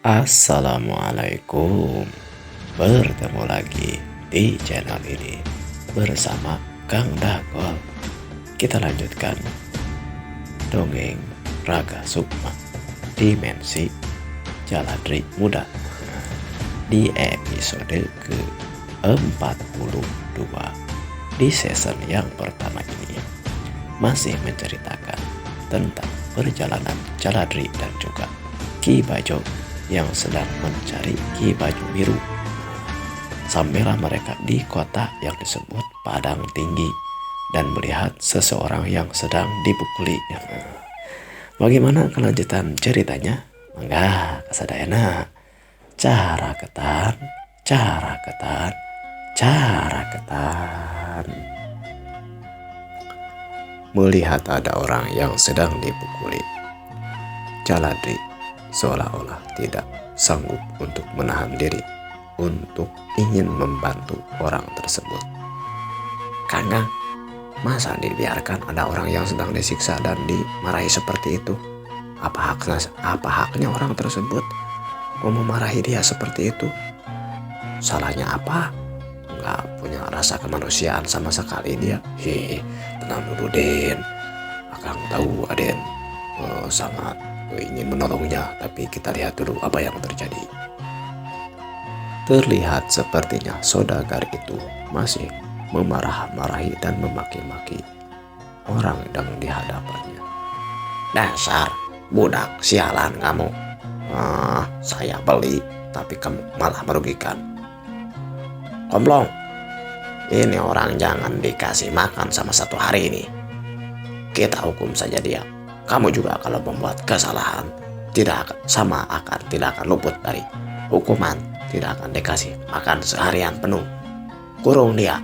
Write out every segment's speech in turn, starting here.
Assalamualaikum. Bertemu lagi di channel ini bersama Kang Dagol. Kita lanjutkan dongeng Raga Sukma Dimensi Jaladri Muda di episode ke-42. Di season yang pertama ini masih menceritakan tentang perjalanan Jaladri dan juga Ki Bajo yang sedang mencari Ki Baju Biru. Sampailah mereka di kota yang disebut Padang Tinggi dan melihat seseorang yang sedang dipukuli. Bagaimana kelanjutan ceritanya? Mangga kasadayana. Cara ketan. Melihat ada orang yang sedang dipukuli, Jaladri seolah-olah tidak sanggup untuk menahan diri untuk ingin membantu orang tersebut. Kakang, masa dibiarkan ada orang yang sedang disiksa dan dimarahi seperti itu? Apa haknya orang tersebut mau memarahi dia seperti itu? Salahnya apa? Nggak punya rasa kemanusiaan sama sekali dia. Tenang dulu Den. Akang tahu Aden sangat ingin menolongnya, tapi kita lihat dulu apa yang terjadi. Terlihat sepertinya saudagar itu masih memarah-marahi dan memaki-maki orang yang di hadapannya. Dasar budak sialan kamu. Saya beli tapi kamu malah merugikan. Komplong, ini orang jangan dikasih makan sama satu hari ini. Kita hukum saja dia. Kamu juga kalau membuat kesalahan tidak akan luput dari hukuman, tidak akan dikasih makan seharian penuh. Kurung dia,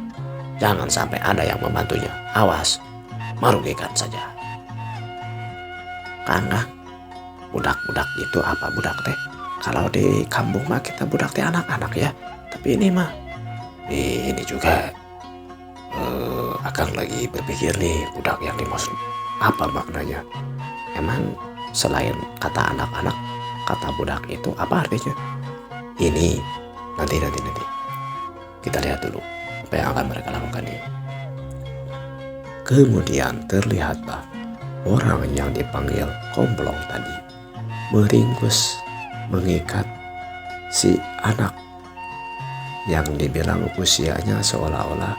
jangan sampai ada yang membantunya. Awas, merugikan saja. Karena budak-budak itu apa budak teh? Kalau di kampung mah kita budak teh anak-anak ya. Tapi ini mah, ini juga akan lagi berpikir nih budak yang dimaksud apa maknanya. Emang selain kata anak-anak, kata budak itu apa artinya? Ini nanti kita lihat dulu apa yang akan mereka lakukan ini. Kemudian terlihatlah orang yang dipanggil Komplong tadi meringkus, mengikat si anak yang dibilang usianya seolah-olah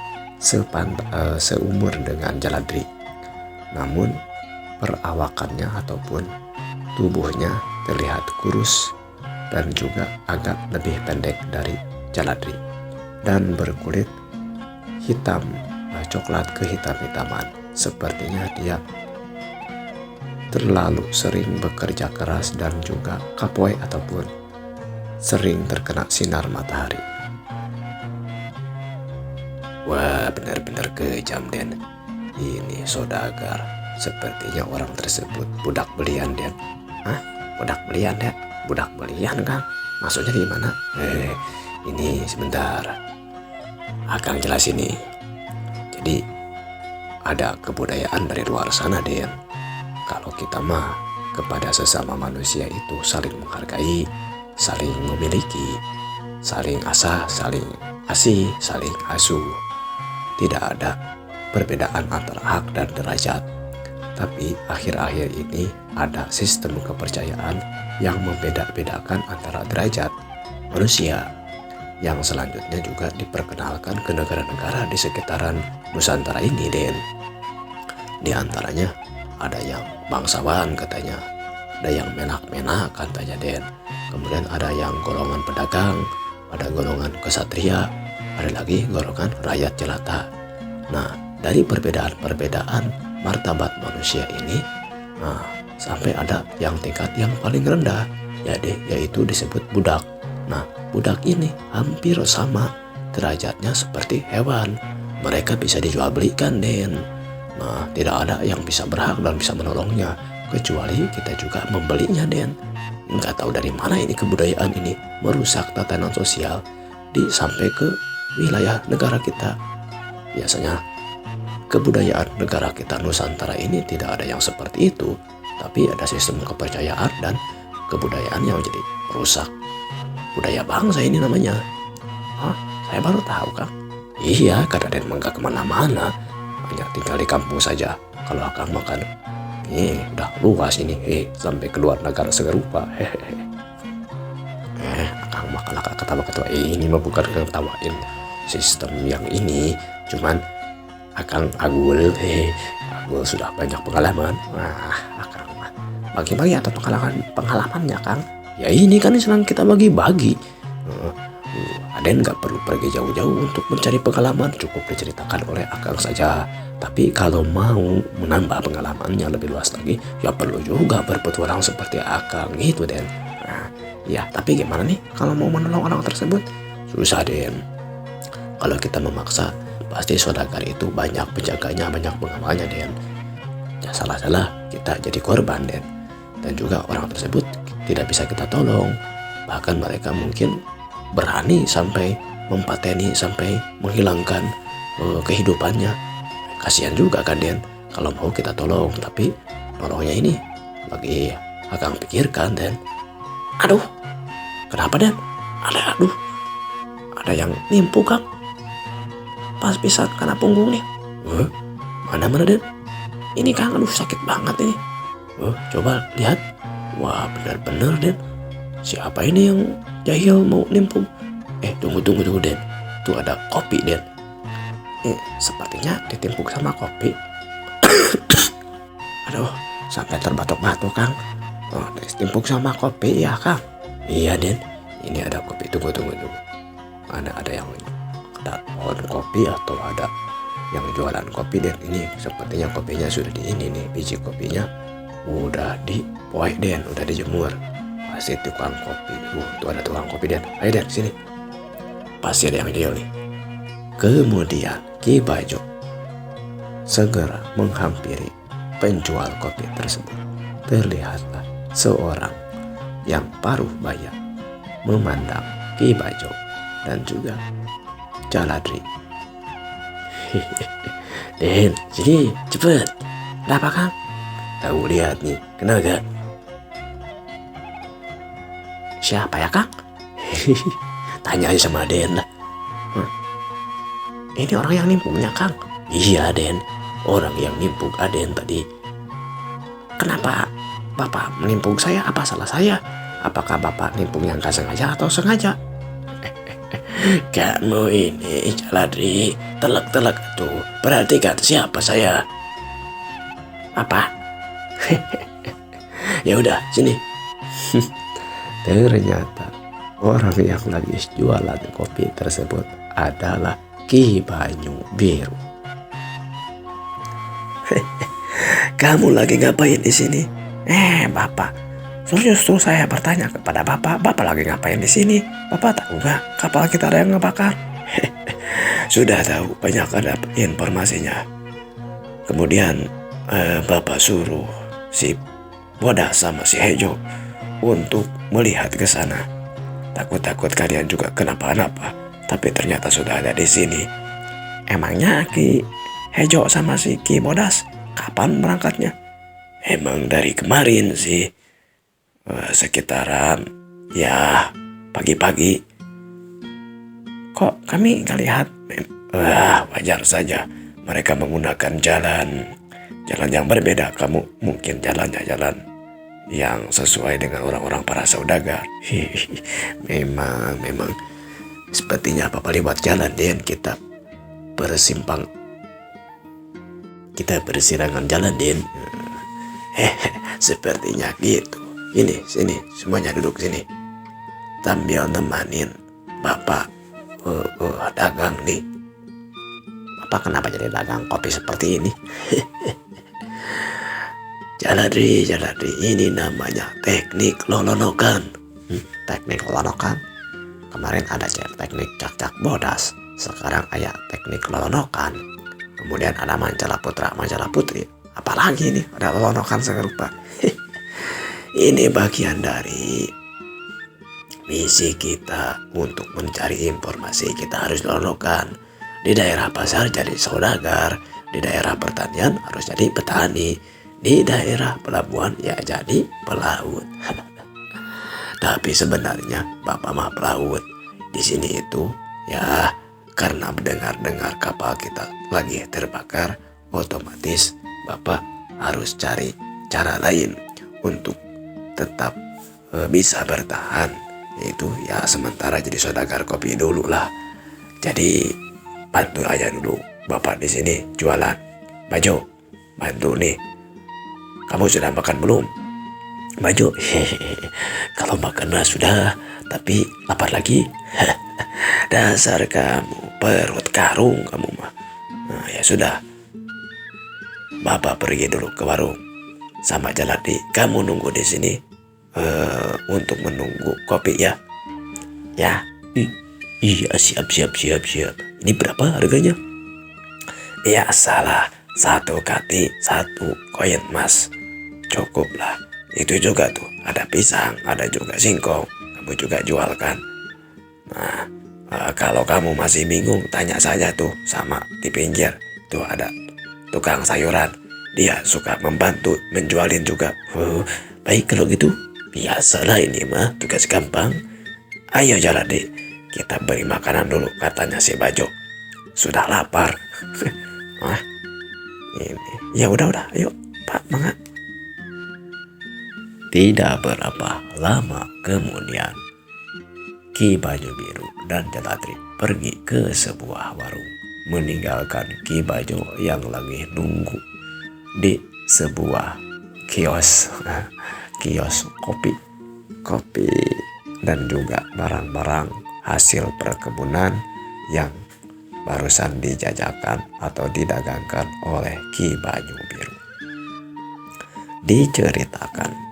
seumur dengan Jaladri. Namun perawakannya ataupun tubuhnya terlihat kurus dan juga agak lebih pendek dari Jaladri dan berkulit hitam, coklat kehitam-hitaman. Sepertinya dia terlalu sering bekerja keras dan juga kapoi ataupun sering terkena sinar matahari. Wah, benar-benar kejam Den. Ini saudagar. Sepertinya orang tersebut budak belian Den. Hah? Budak belian ya? Budak belian Kang? Maksudnya di mana? Ini sebentar. Akang jelas ini. Jadi ada kebudayaan dari luar sana Den. Kalau kita mah kepada sesama manusia itu saling menghargai, saling memiliki, saling asah, saling asih, saling asuh. Tidak ada perbedaan antara hak dan derajat. Tapi akhir-akhir ini ada sistem kepercayaan yang membeda-bedakan antara derajat manusia, yang selanjutnya juga diperkenalkan ke negara-negara di sekitaran Nusantara ini Den. Di antaranya ada yang bangsawan katanya, ada yang menak-menak katanya Den. Kemudian ada yang golongan pedagang, ada golongan kesatria, ada lagi golongan rakyat jelata. Nah, dari perbedaan-perbedaan martabat manusia ini, sampai ada yang tingkat yang paling rendah, yaitu disebut budak. Nah, budak ini hampir sama derajatnya seperti hewan. Mereka bisa dijual belikan Den. Nah, tidak ada yang bisa berhak dan bisa menolongnya, kecuali kita juga membelinya Den. Nggak tahu dari mana ini kebudayaan ini merusak tatanan sosial sampai ke wilayah negara kita. Biasanya kebudayaan negara kita Nusantara ini tidak ada yang seperti itu, tapi ada sistem kepercayaan dan kebudayaan yang jadi rusak budaya bangsa ini namanya. Hah? Saya baru tahu Kang. Iya, karena Raden enggak kemana-mana, hanya tinggal di kampung saja. Kalau Akang makan, udah luas ini, sampai keluar negara serupa. Akang makan Akang ketawa-ketawa. Ini mah bukan ketawain sistem yang ini, cuman Akang Agul, Agul sudah banyak pengalaman. Wah, Akang mah bagi-bagi atau pengalamannya Kang. Ya ini kan senang kita bagi-bagi. Aden nggak perlu pergi jauh-jauh untuk mencari pengalaman, cukup diceritakan oleh Akang saja. Tapi kalau mau menambah pengalamannya lebih luas lagi, ya perlu juga berpetualang seperti Akang gitu Den. Nah, ya tapi gimana nih kalau mau menolong orang tersebut? Susah Den. Kalau kita memaksa, pasti saudagar itu banyak penjaganya, banyak pengawalnya Den. Ya salah-salah kita jadi korban Den. Dan juga orang tersebut tidak bisa kita tolong. Bahkan mereka mungkin berani sampai mempateni, sampai menghilangkan kehidupannya. Kasihan juga kan Den, kalau mau kita tolong, tapi nolongnya ini lagi Akang pikirkan Den. Aduh, kenapa Den? Ada yang nimpuk Kang. Pas pisan karena punggungnya. Mana Den? Ini Kang, aduh sakit banget ini. Coba lihat. Wah, benar-benar Den. Siapa ini yang jahil mau nimpuk? Tunggu Den. Tuh ada kopi Den. Sepertinya ditimpuk sama kopi. Aduh, sampai terbatuk-batuk Kang. Ditimpuk sama kopi ya Kang. Iya Den. Ini ada kopi. Tunggu. Ada yang pohon kopi atau ada yang jualan kopi Den. Ini sepertinya kopinya sudah di ini nih, biji kopinya udah dipoek Den, udah dijemur. Pasti tukang kopi. Tuh ada tukang kopi Den. Ayo Den sini. Pasti ada yang jual nih. Kemudian Ki Bajo segera menghampiri penjual kopi tersebut. Terlihatlah seorang yang paruh baya memandang Ki Bajo dan juga Jaladri. Den, sini cepet. Kenapa Kang? Tahu lihat nih, kenal gak? Siapa ya Kang? Tanya aja sama Den lah. Ini orang yang nimpuknya Kang. Iya Den, orang yang nimpuk Aden tadi. Kenapa Bapak menimpuk saya? Apa salah saya? Apakah Bapak nimpuk yang gak sengaja atau sengaja? Kamu ini Jaladri, telak-telak tuh. Perhatikan siapa saya. Apa? Ya udah sini. Ternyata orang yang lagi jualan kopi tersebut adalah Ki Banyu Biru. Kamu lagi ngapain di sini? Bapak, justru saya bertanya kepada Bapak lagi ngapain di sini? Bapak tahu nggak kapal kita ada yang ngebakar? Sudah tahu, banyak ada informasinya. Kemudian Bapak suruh si Bodas sama si Hejo untuk melihat ke sana. Takut-takut kalian juga kenapa-napa, tapi ternyata sudah ada di sini. Emangnya Ki Hejo sama si Ki Bodas kapan berangkatnya? Emang dari kemarin sih, sekitaran ya pagi-pagi. Kok kami nggak lihat? Wajar saja, mereka menggunakan jalan yang berbeda. Kamu mungkin jalannya jalan yang sesuai dengan orang-orang para saudagar. Memang sepertinya Papa lewat jalan Den, kita bersirangan jalan Den. Sepertinya gitu. Ini sini, semuanya duduk sini sambil nemanin Bapak dagang nih. Bapak kenapa jadi dagang kopi seperti ini? Jaladri, ini namanya teknik lolonokan. Teknik lolonokan. Kemarin ada teknik cak-cak bodas, sekarang ada teknik lolonokan. Kemudian ada Mancala Putra, Mancala Putri. Apalagi ini ada lolonokan serupa. Ini bagian dari misi kita untuk mencari informasi. Kita harus lolonokan. Di daerah pasar jadi saudagar, di daerah pertanian harus jadi petani, di daerah pelabuhan ya jadi pelaut. Tapi sebenarnya Bapak mah pelaut. Di sini itu ya karena mendengar-dengar kapal kita lagi terbakar, otomatis Bapak harus cari cara lain untuk tetap bisa bertahan. Itu ya sementara jadi saudagar kopi dulu lah. Jadi bantu aja dulu Bapak di sini jualan. Baju, bantu nih. Kamu sudah makan belum? Baju, kalau makan mah sudah, tapi lapar lagi. Dasar kamu perut karung kamu mah. Nah, ya sudah, Bapak pergi dulu ke warung sama Jaladi. Kamu nunggu di sini untuk menunggu kopi ya. Ya. Iya, siap. Ini berapa harganya? Ya salah, 1 kati 1 koin emas. Cukup lah. Itu juga tuh, ada pisang, ada juga singkong. Kamu juga jual kan? Nah, kalau kamu masih bingung, tanya saja tuh sama di pinggir. Tuh ada tukang sayuran. Dia suka membantu menjualin juga. Baik kalau gitu, biasalah ini mah tugas gampang. Ayo jalan deh, kita beri makanan dulu, katanya si Bajo. Sudah lapar. Wah, ini. Ya udah, ayo Pak, mangga. Tidak berapa lama kemudian, Ki Bajo Biru dan Jaladri pergi ke sebuah warung, meninggalkan Ki Bajo yang lagi nunggu di sebuah kios kopi dan juga barang-barang hasil perkebunan yang barusan dijajakan atau didagangkan oleh Ki Bajo Biru. Diceritakan,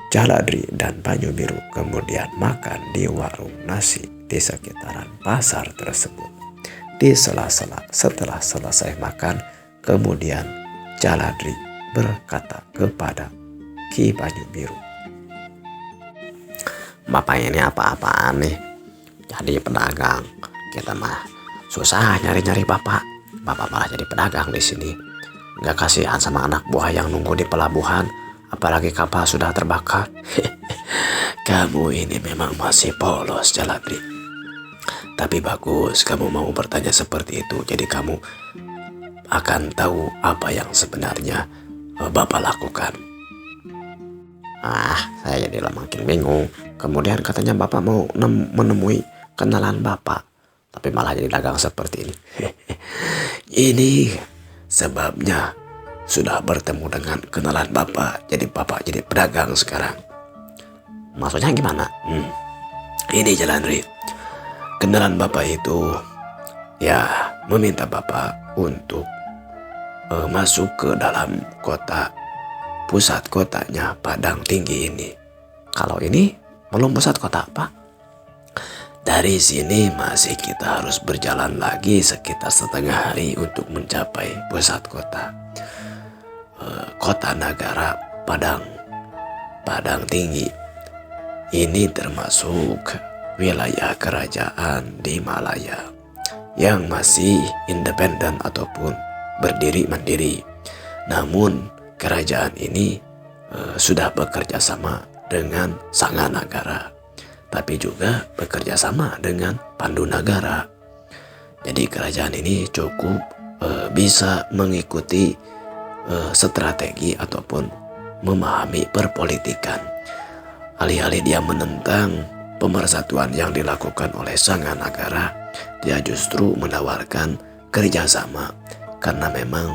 Jaladri dan Bajo Biru kemudian makan di warung nasi di sekitaran pasar tersebut. Di sela-sela setelah selesai makan, kemudian Jaladri berkata kepada Ki Bajo Biru, "Bapak ini apa-apaan nih? Jadi pedagang. Kita mah susah nyari-nyari Bapak. Bapak malah jadi pedagang di sini. Gak kasihan sama anak buah yang nunggu di pelabuhan. Apalagi kapal sudah terbakar." Kamu ini memang masih polos, Jaladri. Tapi bagus kamu mau bertanya seperti itu. Jadi kamu akan tahu apa yang sebenarnya Bapak lakukan. Saya jadi makin bingung. Kemudian katanya Bapak mau menemui kenalan Bapak, tapi malah jadi dagang seperti ini. Ini sebabnya sudah bertemu dengan kenalan Bapak, jadi Bapak jadi pedagang sekarang. Maksudnya gimana? Ini Jaladri. Kenalan Bapak itu ya meminta Bapak untuk masuk ke dalam kota, pusat kotanya Padang Tinggi ini. Kalau ini belum pusat kota, Pak. Dari sini masih kita harus berjalan lagi sekitar setengah hari untuk mencapai pusat kota. Kota Nagara Padang Tinggi. Ini termasuk wilayah kerajaan di Malaya yang masih independen ataupun berdiri mandiri. Namun kerajaan ini sudah bekerja sama dengan Sanganagara, tapi juga bekerja sama dengan Pandunagara. Jadi kerajaan ini cukup bisa mengikuti strategi ataupun memahami perpolitikan. Alih-alih dia menentang pemersatuan yang dilakukan oleh Sanganagara, dia justru menawarkan kerjasama karena memang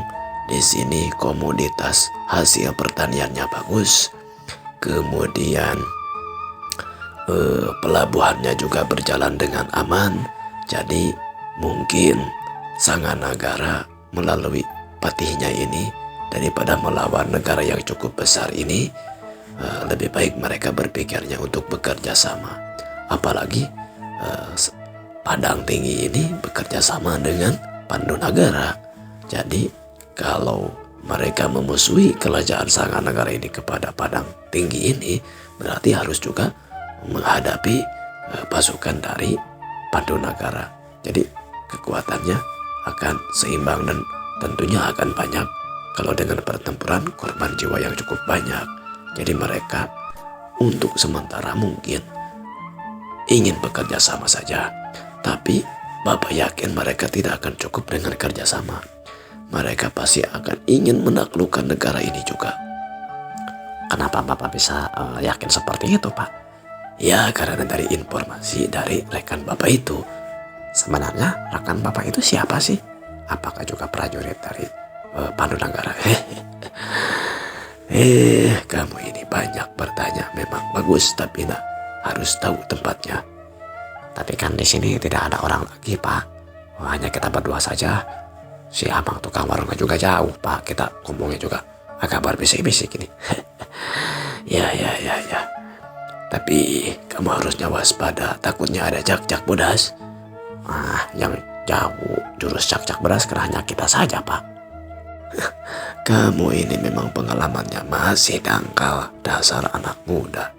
di sini komoditas hasil pertaniannya bagus. Kemudian pelabuhannya juga berjalan dengan aman. Jadi mungkin Sanganagara melalui patihnya ini, daripada melawan negara yang cukup besar ini, lebih baik mereka berpikirnya untuk bekerja sama. Apalagi Padang Tinggi ini bekerja sama dengan Pandunagara. Jadi kalau mereka memusuhi kerajaan Sanganagara ini kepada Padang Tinggi ini, berarti harus juga menghadapi pasukan dari Pandunagara. Jadi kekuatannya akan seimbang dan tentunya akan banyak. Kalau dengan pertempuran korban jiwa yang cukup banyak. Jadi mereka untuk sementara mungkin ingin bekerja sama saja. Tapi Bapak yakin mereka tidak akan cukup dengan kerjasama. Mereka pasti akan ingin menaklukkan negara ini juga. Kenapa Bapak bisa yakin seperti itu, Pak? Ya, karena dari informasi dari rekan Bapak itu. Sebenarnya rekan Bapak itu siapa sih? Apakah juga prajurit dari Pandunagara? Kamu ini banyak bertanya. Memang bagus, tapi harus tahu tempatnya. Tapi kan di sini tidak ada orang lagi, Pak. Hanya kita berdua saja. Si abang tukang warungnya juga jauh, Pak. Kita ngomongnya juga agak berbisik-bisik ini. Ya. Tapi kamu harusnya waspada. Takutnya ada cak-cak bodas. Yang jauh jurus cak-cak bodas kena hanya kita saja, Pak. Kamu ini memang pengalamannya masih dangkal. Dasar anak muda.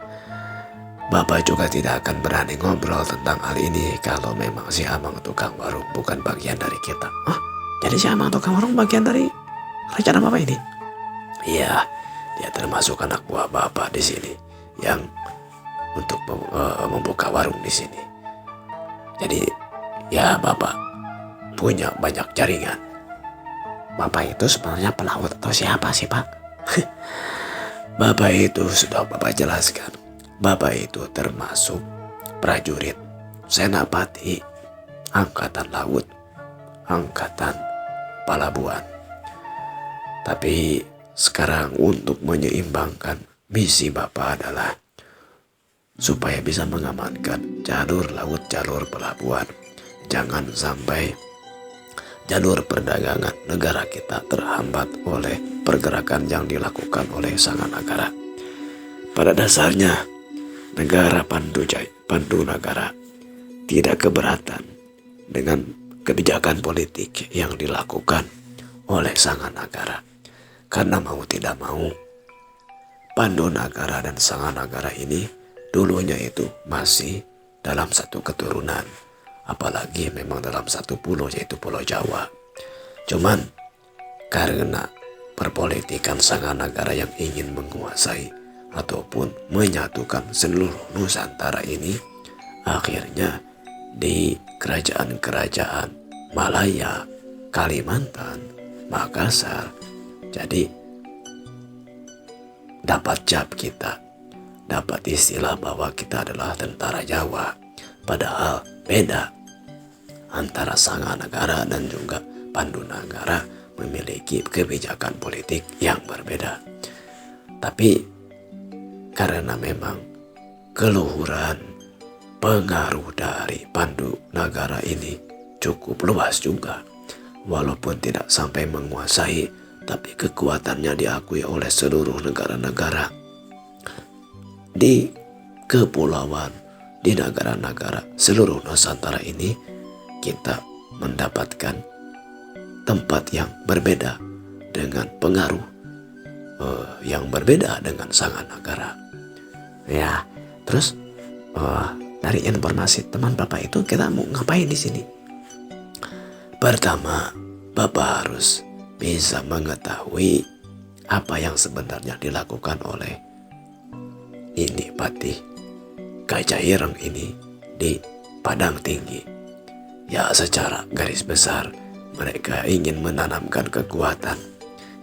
Bapak juga tidak akan berani ngobrol tentang hal ini kalau memang si abang tukang warung bukan bagian dari kita. Jadi si abang tukang warung bagian dari rencana Bapak ini? Iya, dia termasuk anak buah Bapak di sini yang untuk membuka warung di sini. Jadi ya Bapak punya banyak jaringan. Bapak itu sebenarnya pelaut atau siapa sih, Pak? Bapak itu sudah Bapak jelaskan. Bapak itu termasuk prajurit, senapati, angkatan laut, angkatan pelabuhan. Tapi sekarang untuk menyeimbangkan misi Bapak adalah supaya bisa mengamankan jalur laut, jalur pelabuhan. Jangan sampai jalur perdagangan negara kita terhambat oleh pergerakan yang dilakukan oleh Sanganagara. Pada dasarnya, negara Pandunagara tidak keberatan dengan kebijakan politik yang dilakukan oleh Sanganagara. Karena mau tidak mau, Pandunagara dan Sanganagara ini dulunya itu masih dalam satu keturunan. Apalagi memang dalam satu pulau, yaitu Pulau Jawa. Cuman karena perpolitikan Sanganagara yang ingin menguasai ataupun menyatukan seluruh Nusantara ini, akhirnya di kerajaan-kerajaan Malaya, Kalimantan, Makassar, jadi dapat cap kita, dapat istilah bahwa kita adalah tentara Jawa. Padahal beda antara Sanganagara dan juga Pandunagara memiliki kebijakan politik yang berbeda. Tapi karena memang keluhuran pengaruh dari Pandunagara ini cukup luas juga. Walaupun tidak sampai menguasai, tapi kekuatannya diakui oleh seluruh negara-negara. Di kepulauan, di negara-negara seluruh Nusantara ini, kita mendapatkan tempat yang berbeda dengan pengaruh yang berbeda dengan Sanganagara. Ya, terus dari informasi teman Bapak itu kita mau ngapain di sini? Pertama, Bapak harus bisa mengetahui apa yang sebenarnya dilakukan oleh ini Patih Gajah Ireng ini di Padang Tinggi. Ya, secara garis besar mereka ingin menanamkan kekuatan,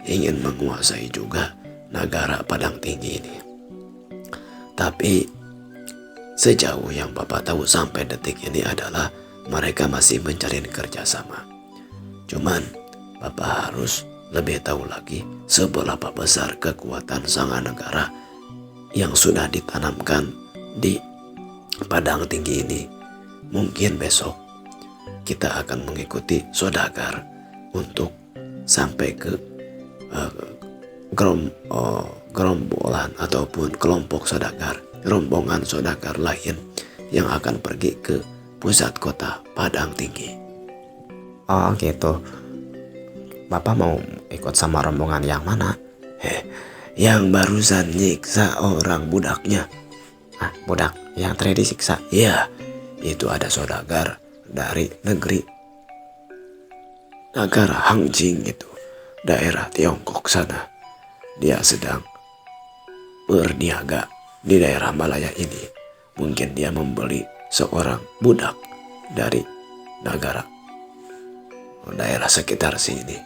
ingin menguasai juga negara Padang Tinggi ini. Tapi sejauh yang Bapak tahu sampai detik ini adalah mereka masih mencari kerjasama. Cuman Bapak harus lebih tahu lagi seberapa besar kekuatan Sanganagara yang sudah ditanamkan di Padang Tinggi ini. Mungkin besok kita akan mengikuti saudagar untuk sampai ke gerombolan ataupun kelompok saudagar, rombongan saudagar lain yang akan pergi ke pusat kota Padang Tinggi. Oh gitu. Bapak mau ikut sama rombongan yang mana? Yang barusan nyiksa orang budaknya. Budak yang tadi disiksa? Iya, itu ada saudagar dari negeri negara Hangjing itu, daerah Tiongkok sana. Dia sedang berniaga di daerah Malaya ini. Mungkin dia membeli seorang budak dari negara daerah sekitar sini.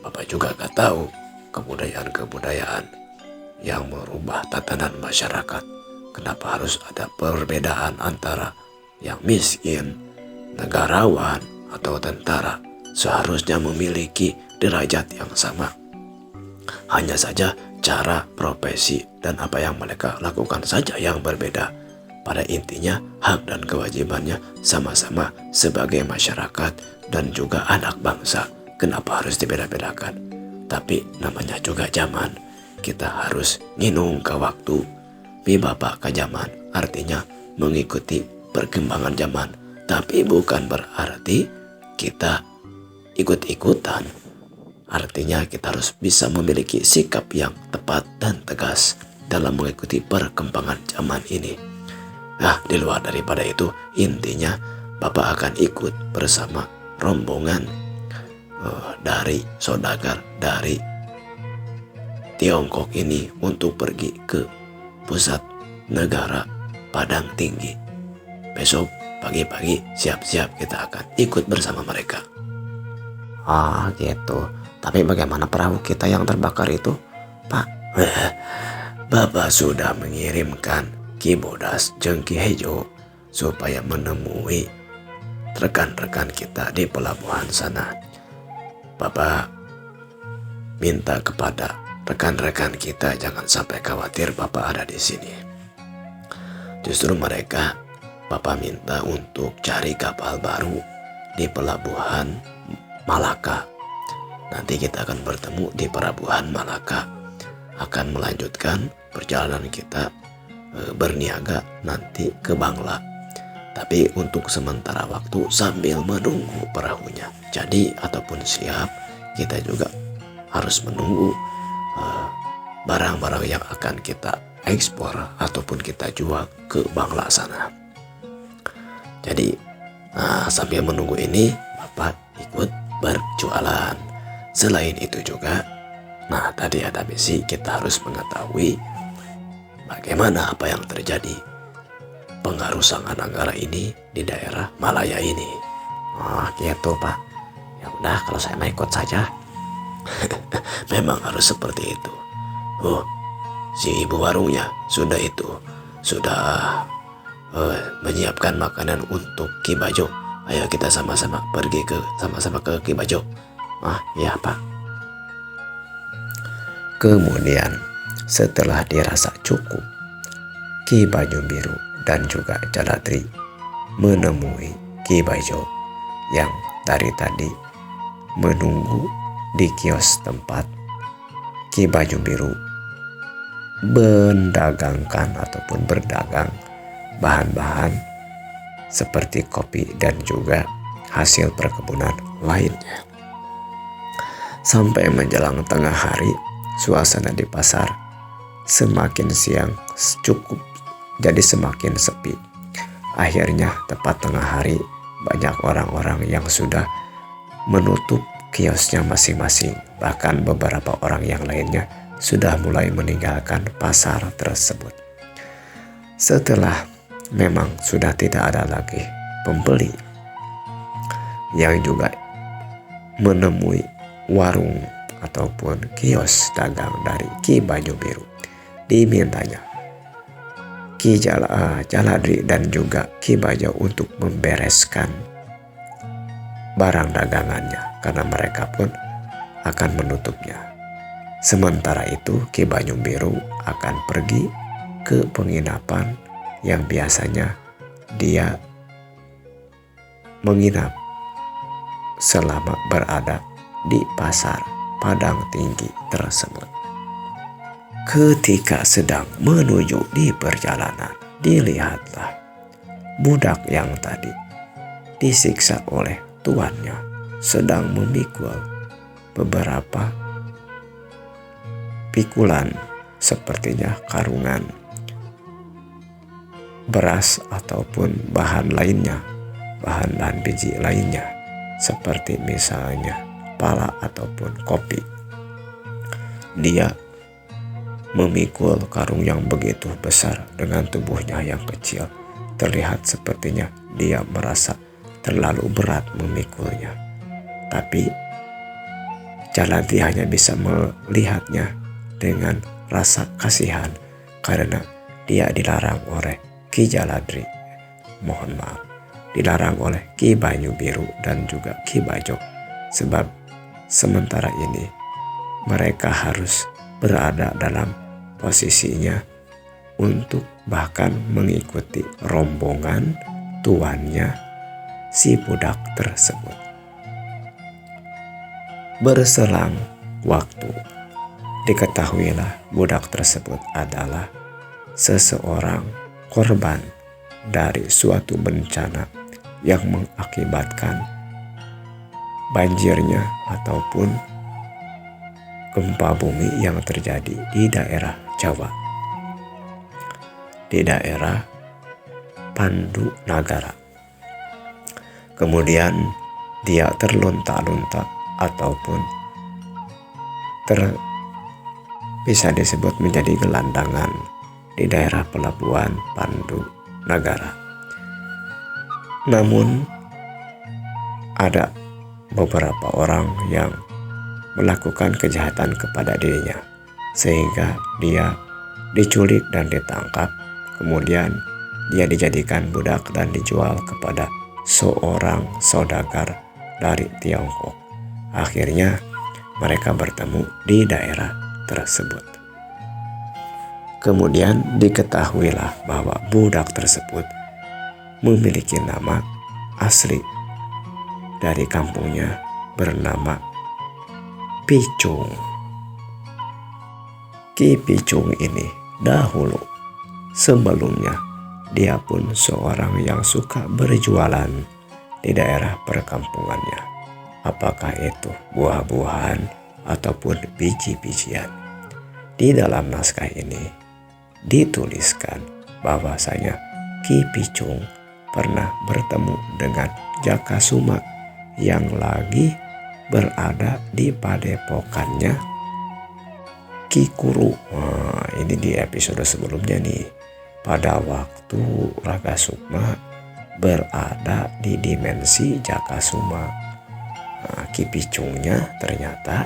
Bapak juga gak tahu kebudayaan-kebudayaan yang merubah tatanan masyarakat. Kenapa harus ada perbedaan antara yang miskin, negarawan, atau tentara? Seharusnya memiliki derajat yang sama. Hanya saja cara, profesi, dan apa yang mereka lakukan saja yang berbeda. Pada intinya, hak dan kewajibannya sama-sama sebagai masyarakat dan juga anak bangsa. Kenapa harus dibeda-bedakan? Tapi namanya juga zaman. Kita harus nginung ke waktu. Bapak ke zaman artinya mengikuti perkembangan zaman. Tapi bukan berarti kita ikut-ikutan. Artinya kita harus bisa memiliki sikap yang tepat dan tegas dalam mengikuti perkembangan zaman ini. Nah, di luar daripada itu, intinya Bapak akan ikut bersama rombongan dari saudagar dari Tiongkok ini untuk pergi ke pusat negara Padang Tinggi. Besok pagi-pagi siap-siap kita akan ikut bersama mereka. Ah gitu. Tapi bagaimana perahu kita yang terbakar itu, Pak? Bapak sudah mengirimkan Ki Bodas jeung Ki Hejo supaya menemui rekan-rekan kita di pelabuhan sana. Bapak minta kepada rekan-rekan kita jangan sampai khawatir Bapak ada di sini. Justru mereka Bapak minta untuk cari kapal baru di pelabuhan Malaka. Nanti kita akan bertemu di pelabuhan Malaka, akan melanjutkan perjalanan kita berniaga nanti ke Bangla. Tapi untuk sementara waktu sambil menunggu perahunya jadi ataupun siap, kita juga harus menunggu barang-barang yang akan kita ekspor ataupun kita jual ke Bangla sana. Jadi sambil menunggu ini Bapak ikut berjualan. Selain itu juga, tadi ada misi kita harus mengetahui bagaimana apa yang terjadi pengharusan negara ini di daerah Malaya ini. Oh gitu Pak. Ya udah kalau saya mau ikut saja. Memang harus seperti itu. Oh, si ibu warungnya sudah menyiapkan makanan untuk Ki Bajo. Ayo kita sama-sama pergi ke Ki Bajo. Ya Pak. Kemudian setelah dirasa cukup, Ki Banyu Biru dan juga Jaladri menemui Ki Bajo yang dari tadi menunggu di kios tempat Ki Banyu Biru mendagangkan ataupun berdagang bahan-bahan seperti kopi dan juga hasil perkebunan lainnya. Sampai menjelang tengah hari, suasana di pasar semakin siang cukup jadi semakin sepi. Akhirnya tepat tengah hari, banyak orang-orang yang sudah menutup kiosnya masing-masing. Bahkan beberapa orang yang lainnya sudah mulai meninggalkan pasar tersebut. Setelah memang sudah tidak ada lagi pembeli yang juga menemui warung ataupun kios dagang dari Ki Banyu Biru, dimintanya Ki Jaladri dan juga Ki Bajo untuk membereskan barang dagangannya karena mereka pun akan menutupnya. Sementara itu Ki Banyu Biru akan pergi ke penginapan yang biasanya dia menginap selama berada di pasar Padang Tinggi tersebut. Ketika sedang menuju di perjalanan, dilihatlah budak yang tadi disiksa oleh tuannya sedang memikul beberapa pikulan, sepertinya karungan beras ataupun bahan lainnya, bahan dan biji lainnya, seperti misalnya pala ataupun kopi. Dia memikul karung yang begitu besar dengan tubuhnya yang kecil. Terlihat sepertinya dia merasa terlalu berat memikulnya. Tapi Jaladri hanya bisa melihatnya dengan rasa kasihan karena dia dilarang oleh Ki Jaladri. Mohon maaf, dilarang oleh Ki Banyu Biru dan juga Ki Bajok. Sebab sementara ini mereka harus berada dalam posisinya untuk bahkan mengikuti rombongan tuannya si budak tersebut. Berselang waktu, diketahuilah budak tersebut adalah seseorang korban dari suatu bencana yang mengakibatkan banjirnya ataupun gempa bumi yang terjadi di daerah Jawa, di daerah Pandu Nagara. Kemudian dia terlunta-lunta ataupun bisa disebut menjadi gelandangan di daerah pelabuhan Pandu Nagara. Namun ada beberapa orang yang melakukan kejahatan kepada dirinya sehingga dia diculik dan ditangkap. Kemudian dia dijadikan budak dan dijual kepada seorang saudagar dari Tiongkok. Akhirnya mereka bertemu di daerah tersebut. Kemudian diketahuilah bahwa budak tersebut memiliki nama asli dari kampungnya bernama Picung. Ki Picung ini dahulu sebelumnya dia pun seorang yang suka berjualan di daerah perkampungannya. Apakah itu buah-buahan ataupun biji-bijian. Di dalam naskah ini dituliskan bahwasanya Ki Picung pernah bertemu dengan Jakasuma yang lagi berada di padepokannya Ki Kuru. Nah, ini di episode sebelumnya nih. Pada waktu Raga Sukma berada di dimensi Jakasuma, Ki Picungnya ternyata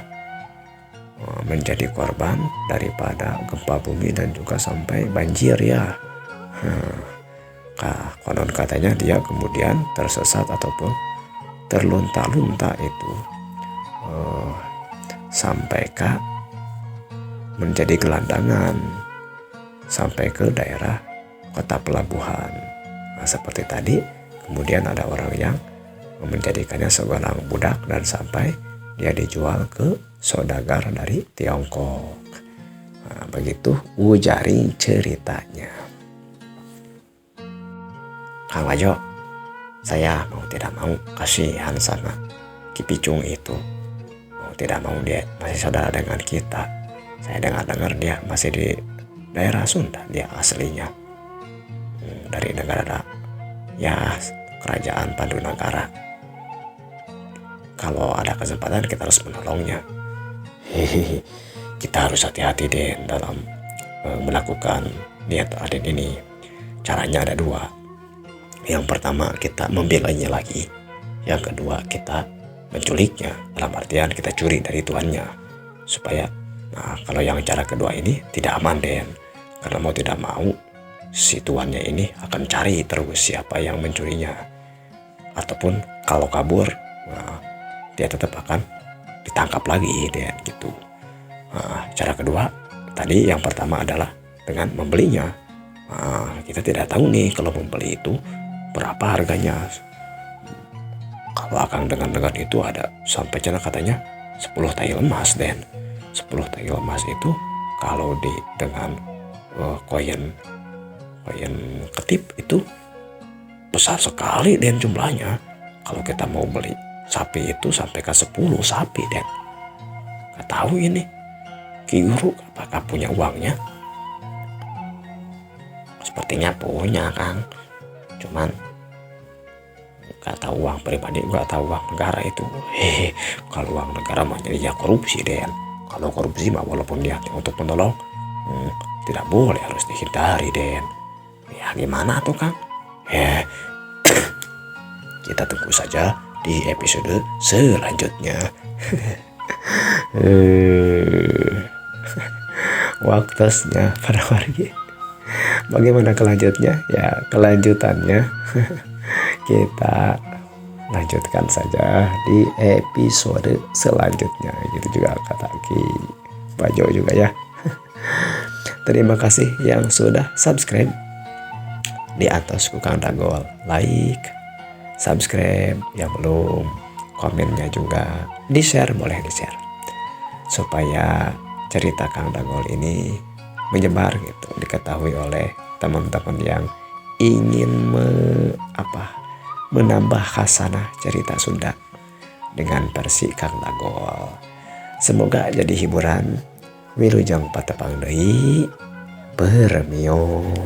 menjadi korban daripada gempa bumi dan juga sampai banjir ya. Konon katanya dia kemudian tersesat ataupun terlunta-lunta itu sampai menjadi gelandangan sampai ke daerah kota pelabuhan. Nah, seperti tadi, kemudian ada orang yang menjadikannya seorang budak dan sampai dia dijual ke saudagar dari Tiongkok. Nah, begitu ujaring ceritanya. Kang Wajo, saya mau tidak mau kasihan sama Ki Picung itu. Mau tidak mau dia masih saudara dengan kita. Saya dengar-dengar dia masih di daerah Sunda, dia aslinya dari negara kerajaan Pandu Nagara. Kalau ada kesempatan kita harus menolongnya. Kita harus hati-hati deh dalam melakukan niat adin ini. Caranya ada dua. Yang pertama kita membelanya lagi. Yang kedua kita menculiknya, dalam artian kita curi dari tuannya. Kalau yang cara kedua ini tidak aman Den. Karena mau tidak mau si tuannya ini akan cari terus siapa yang mencurinya. Ataupun kalau kabur, dia tetap akan ditangkap lagi Den gitu. Cara kedua tadi yang pertama adalah dengan membelinya. Kita tidak tahu nih kalau membeli itu berapa harganya. Kalau Akang dengar itu ada sampai katanya 10 tai emas Den. 10 tai emas itu kalau dengan koin ketip itu besar sekali Den jumlahnya. Kalau kita mau beli sapi itu sampai ke 10 sapi Den. Gak tahu ini Ki Guru apakah punya uangnya? Sepertinya punya Kang. Cuman gak tahu uang pribadi, gak tahu uang negara itu. Kalau uang negara mah jadi korupsi Den. Kalau korupsi mah walaupun dia untuk menolong Tidak boleh, harus dihindari, Den. Ya gimana tuh Kang? Kita tunggu saja di episode selanjutnya. Waktunya para wargi. Bagaimana kelanjutnya? Ya kelanjutannya kita lanjutkan saja di episode selanjutnya. Gitu juga kata Ki Bajo juga ya. Terima kasih yang sudah subscribe di atas Kang Dagol. Like, subscribe yang belum, komennya juga di-share, boleh di-share. Supaya cerita Kang Dagol ini menyebar gitu, diketahui oleh teman-teman yang ingin menambah khasanah cerita Sunda dengan versi Kang Dagol. Semoga jadi hiburan. Wilujeng patepang deui permios.